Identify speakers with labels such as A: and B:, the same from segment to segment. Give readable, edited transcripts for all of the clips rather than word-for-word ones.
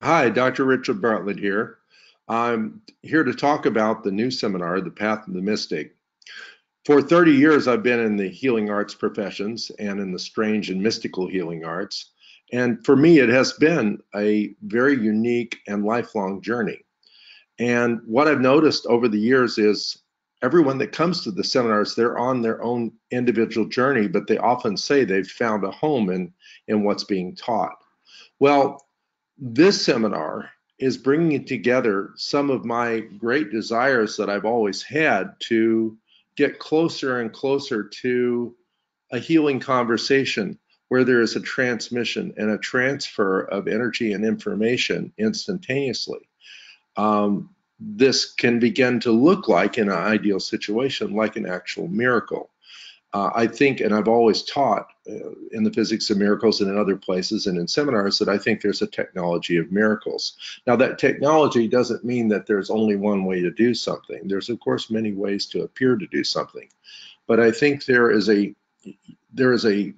A: Hi, Dr. Richard Bartlett here. I'm here to talk about the new seminar, The Path of the Mystic. For 30 years, I've been in the healing arts professions and in the strange and mystical healing arts. And for me, it has been a very unique and lifelong journey. And what I've noticed over the years is everyone that comes to the seminars, they're on their own individual journey, but they often say they've found a home in what's being taught. Well, this seminar is bringing together some of my great desires that I've always had to get closer and closer to a healing conversation where there is a transmission and a transfer of energy and information instantaneously. This can begin to look like, in an ideal situation, like an actual miracle. I think, and I've always taught in the physics of miracles and in other places and in seminars, that I think there's a technology of miracles. Now, that technology doesn't mean that there's only one way to do something. There's, of course, many ways to appear to do something. But I think there is a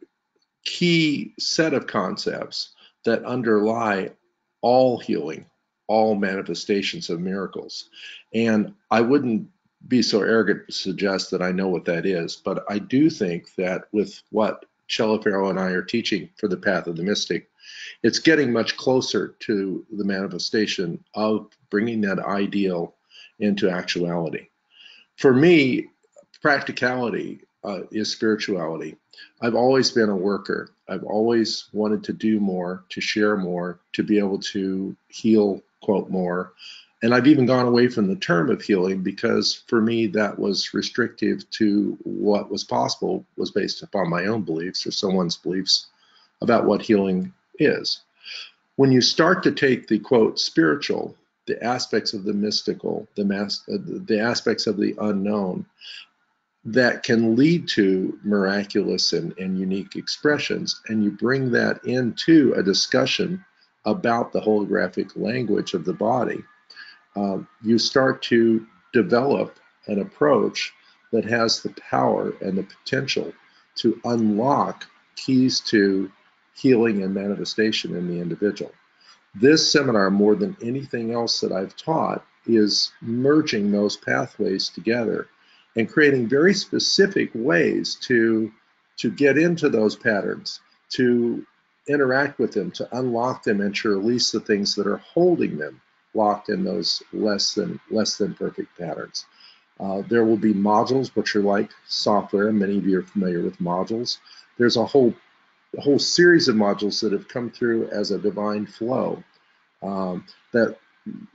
A: key set of concepts that underlie all healing, all manifestations of miracles. And I wouldn't be so arrogant to suggest that I know what that is, but I do think that with what Chella Farrow and I are teaching for the Path of the Mystic, it's getting much closer to the manifestation of bringing that ideal into actuality. For me, practicality is spirituality. I've always been a worker. I've always wanted to do more, to share more, to be able to heal, quote, more. And I've even gone away from the term of healing because for me that was restrictive to what was possible, was based upon my own beliefs or someone's beliefs about what healing is. When you start to take the, quote, spiritual, the aspects of the mystical, the aspects of the unknown, that can lead to miraculous and unique expressions, and you bring that into a discussion about the holographic language of the body, you start to develop an approach that has the power and the potential to unlock keys to healing and manifestation in the individual. This seminar, more than anything else that I've taught, is merging those pathways together and creating very specific ways to get into those patterns, to interact with them, to unlock them, and to release the things that are holding them locked in those less than perfect patterns. There will be modules, which are like software. Many of you are familiar with modules. There's a whole series of modules that have come through as a divine flow that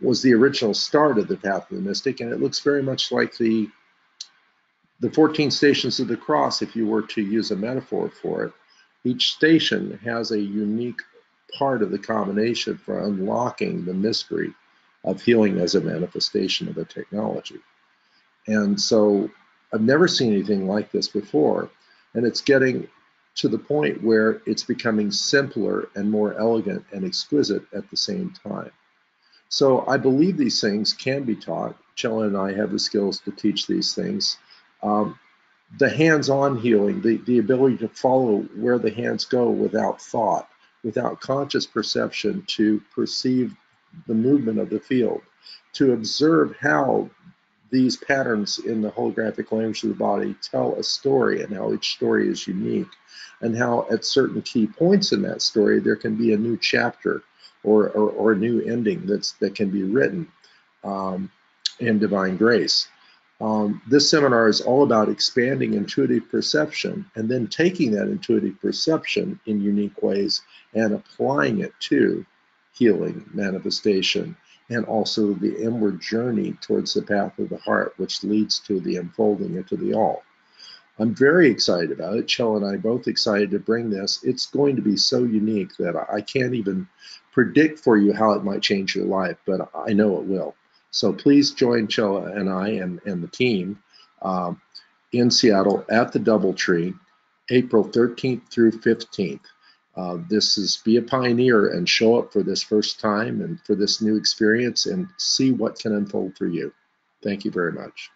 A: was the original start of the Path of the Mystic, and it looks very much like the 14 stations of the cross, if you were to use a metaphor for it. Each station has a unique part of the combination for unlocking the mystery of healing as a manifestation of a technology. And so I've never seen anything like this before, and it's getting to the point where it's becoming simpler and more elegant and exquisite at the same time. So I believe these things can be taught. Chella and I have the skills to teach these things. The hands-on healing, the ability to follow where the hands go without thought, without conscious perception, to perceive the movement of the field, to observe how these patterns in the holographic language of the body tell a story and how each story is unique, and how at certain key points in that story there can be a new chapter or a new ending that can be written in divine grace. This seminar is all about expanding intuitive perception and then taking that intuitive perception in unique ways and applying it to healing, manifestation, and also the inward journey towards the path of the heart, which leads to the unfolding into the all. I'm very excited about it. Chella and I are both excited to bring this. It's going to be so unique that I can't even predict for you how it might change your life, but I know it will. So please join Chella and I and the team in Seattle at the Doubletree, April 13th through 15th. This is be a pioneer and show up for this first time and for this new experience and see what can unfold for you. Thank you very much.